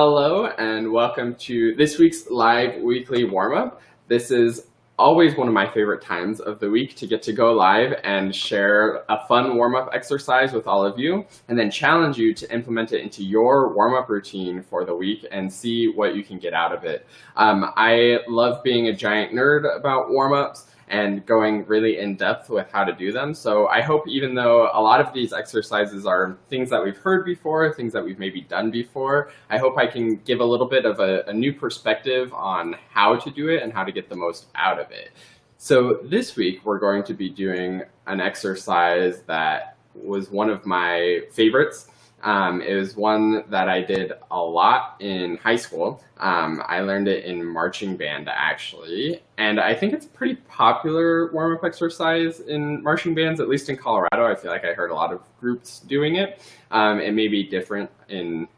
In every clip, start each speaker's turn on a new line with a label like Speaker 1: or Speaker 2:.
Speaker 1: Hello and welcome to this week's live weekly warm-up. This is always one of my favorite times of the week to get to go live and share a fun warm-up exercise with all of you and then challenge you to implement it into your warm-up routine for the week and see what you can get out of it. I love being a giant nerd about warm-ups and going really in depth with how to do them. So I hope, even though a lot of these exercises are things that we've heard before, things that we've maybe done before, I hope I can give a little bit of a new perspective on how to do it and how to get the most out of it. So this week we're going to be doing an exercise that was one of my favorites. It was one that I did a lot in high school. I learned it in marching band, actually, and I think it's a pretty popular warm-up exercise in marching bands, at least in Colorado. I feel like I heard a lot of groups doing it. It may be different in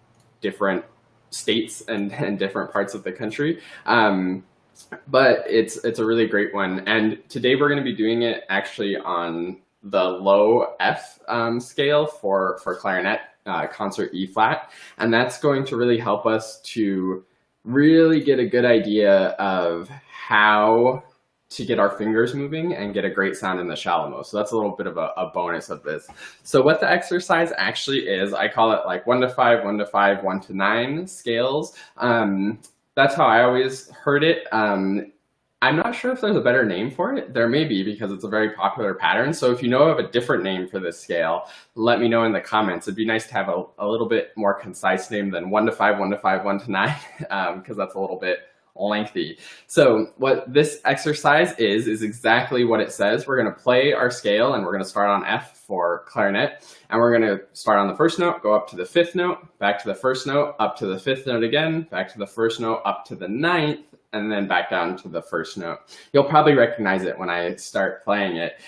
Speaker 1: different states and different parts of the country, but it's a really great one. And today we're going to be doing it actually on the low F scale for clarinet. Concert E flat, and that's going to really help us to really get a good idea of how to get our fingers moving and get a great sound in the shallow. So that's a little bit of a bonus of this. So what the exercise actually is, I call it like 1 to 5, 1 to 5, 1 to 9 scales. That's how I always heard it. I'm not sure if there's a better name for it. There may be, because it's a very popular pattern. So if you know of a different name for this scale, let me know in the comments. It'd be nice to have a little bit more concise name than 1 to 5, 1 to 5, 1 to 9, because that's a little bit lengthy. So what this exercise is exactly what it says. We're going to play our scale, and we're going to start on F for clarinet. And we're going to start on the first note, go up to the fifth note, back to the first note, up to the fifth note again, back to the first note, up to the ninth, and then back down to the first note. You'll probably recognize it when I start playing it.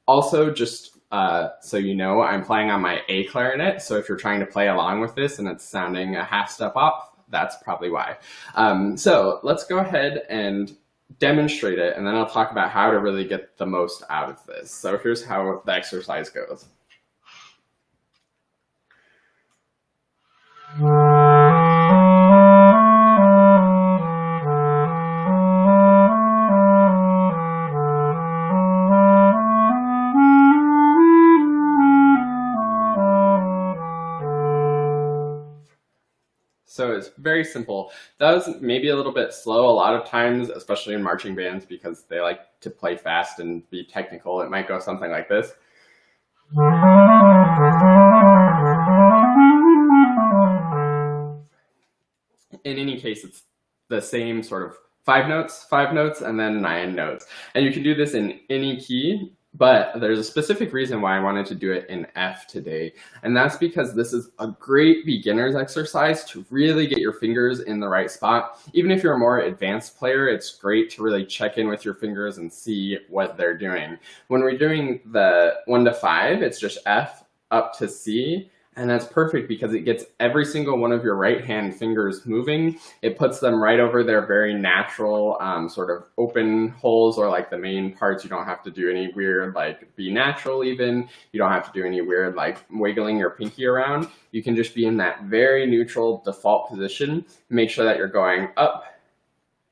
Speaker 1: Also, just so you know, I'm playing on my A clarinet, so if you're trying to play along with this and it's sounding a half step off, that's probably why. So let's go ahead and demonstrate it, and then I'll talk about how to really get the most out of this. So here's how the exercise goes. So it's very simple. That was maybe a little bit slow a lot of times, especially in marching bands, because they like to play fast and be technical. It might go something like this. In any case, it's the same sort of 5 notes, and then 9 notes. And you can do this in any key. But there's a specific reason why I wanted to do it in F today, and that's because this is a great beginner's exercise to really get your fingers in the right spot. Even if you're a more advanced player, it's great to really check in with your fingers and see what they're doing. When we're doing the 1 to 5, it's just F up to C. And that's perfect because it gets every single one of your right hand fingers moving. It puts them right over their very natural sort of open holes, or like the main parts. You don't have to do any weird, like be natural even. You don't have to do any weird like wiggling your pinky around. You can just be in that very neutral default position. Make sure that you're going up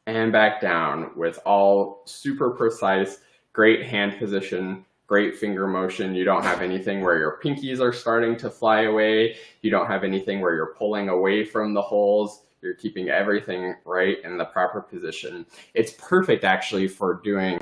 Speaker 1: and back down with all super precise, great hand position, great finger motion. You don't have anything where your pinkies are starting to fly away. You don't have anything where you're pulling away from the holes. You're keeping everything right in the proper position. It's perfect actually for doing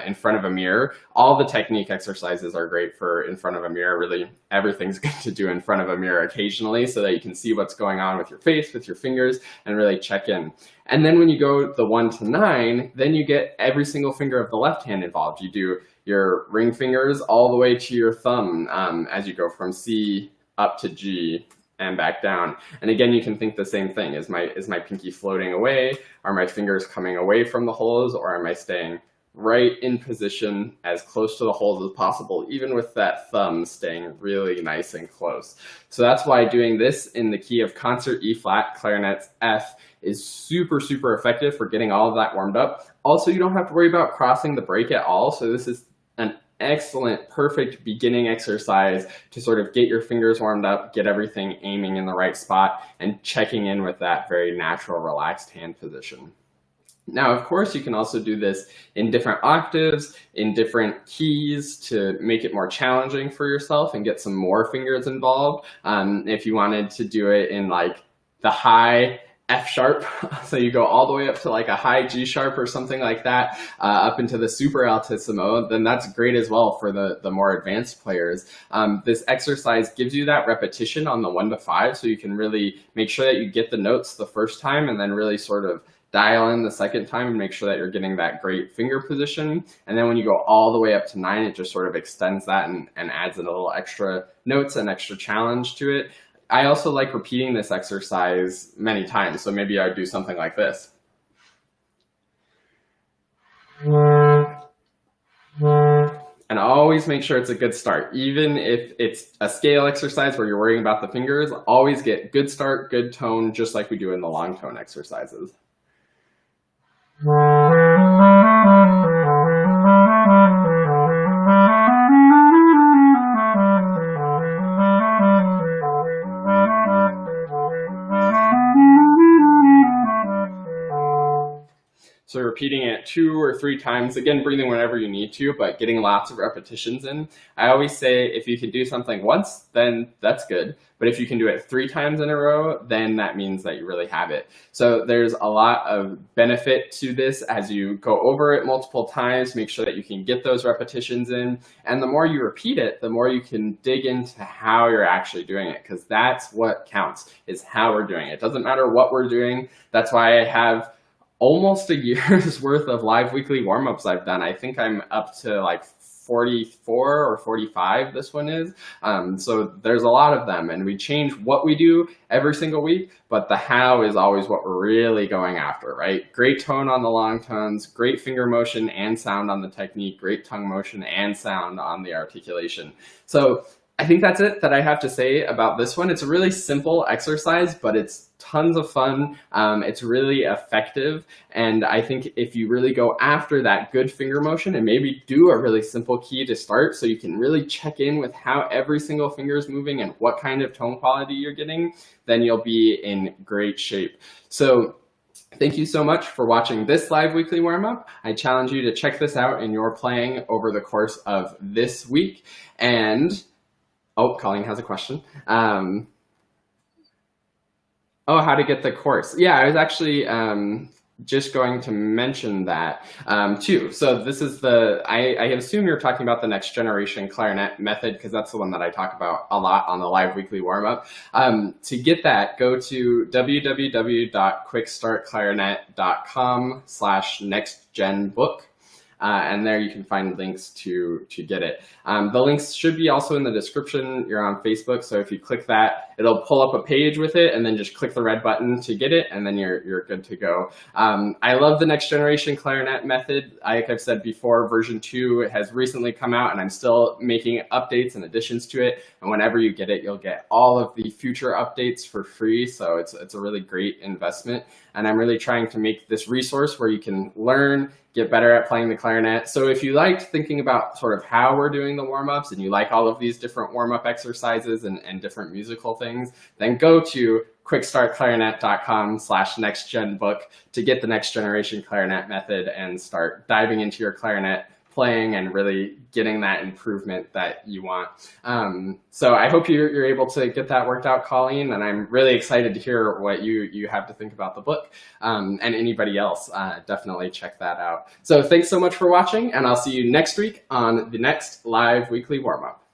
Speaker 1: in front of a mirror. All the technique exercises are great for in front of a mirror. Really, everything's good to do in front of a mirror occasionally so that you can see what's going on with your face, with your fingers, and really check in. And then when you go the 1 to 9, then you get every single finger of the left hand involved. You do your ring fingers all the way to your thumb as you go from C up to G and back down. And again, you can think the same thing. Is my pinky floating away? Are my fingers coming away from the holes, or am I staying right in position as close to the holes as possible, even with that thumb staying really nice and close? So that's why doing this in the key of concert E flat, clarinet's F, is super, super effective for getting all of that warmed up. Also, you don't have to worry about crossing the break at all. So this is an excellent, perfect beginning exercise to sort of get your fingers warmed up, get everything aiming in the right spot, and checking in with that very natural, relaxed hand position. Now, of course, you can also do this in different octaves, in different keys to make it more challenging for yourself and get some more fingers involved. If you wanted to do it in like the high F sharp, so you go all the way up to like a high G sharp or something like that, up into the super altissimo, then that's great as well for the more advanced players. This exercise gives you that repetition on the 1 to 5, so you can really make sure that you get the notes the first time and then really sort of dial in the second time and make sure that you're getting that great finger position. And then when you go all the way up to 9, it just sort of extends that and adds in a little extra notes and extra challenge to it. I also like repeating this exercise many times. So maybe I would do something like this. And always make sure it's a good start. Even if it's a scale exercise where you're worrying about the fingers, always get good start, good tone, just like we do in the long tone exercises. So repeating it 2 or 3 times, again, breathing whenever you need to, but getting lots of repetitions in. I always say if you can do something once, then that's good. But if you can do it 3 times in a row, then that means that you really have it. So there's a lot of benefit to this as you go over it multiple times, make sure that you can get those repetitions in. And the more you repeat it, the more you can dig into how you're actually doing it, because that's what counts, is how we're doing it. It doesn't matter what we're doing. That's why I have almost a year's worth of live weekly warm-ups I've done. I think I'm up to like 44 or 45 this one is. So there's a lot of them, and we change what we do every single week, but the how is always what we're really going after, right? Great tone on the long tones, great finger motion and sound on the technique, great tongue motion and sound on the articulation. So I think that's it that I have to say about this one. It's a really simple exercise, but it's tons of fun. It's really effective. And I think if you really go after that good finger motion and maybe do a really simple key to start so you can really check in with how every single finger is moving and what kind of tone quality you're getting, then you'll be in great shape. So thank you so much for watching this live weekly warm-up. I challenge you to check this out in your playing over the course of this week. And oh, Colleen has a question. Oh, how to get the course. Yeah, I was actually just going to mention that too. So this is I assume you're talking about the next generation clarinet method, because that's the one that I talk about a lot on the live weekly warm-up. To get that, go to www.quickstartclarinet.com/nextgenbook. And there you can find links to get it. The links should be also in the description. You're on Facebook, so if you click that, it'll pull up a page with it, and then just click the red button to get it, and then you're good to go. I love the next generation clarinet method. Like I've said before, version 2 has recently come out, and I'm still making updates and additions to it. And whenever you get it, you'll get all of the future updates for free. So it's a really great investment. And I'm really trying to make this resource where you can learn, get better at playing the clarinet. So if you liked thinking about sort of how we're doing the warm-ups and you like all of these different warm-up exercises and different musical things, then go to quickstartclarinet.com/nextgenbook to get the next generation clarinet method and start diving into your clarinet playing and really getting that improvement that you want. So I hope you're able to get that worked out, Colleen, and I'm really excited to hear what you have to think about the book. And anybody else, definitely check that out. So thanks so much for watching, and I'll see you next week on the next live weekly warm-up.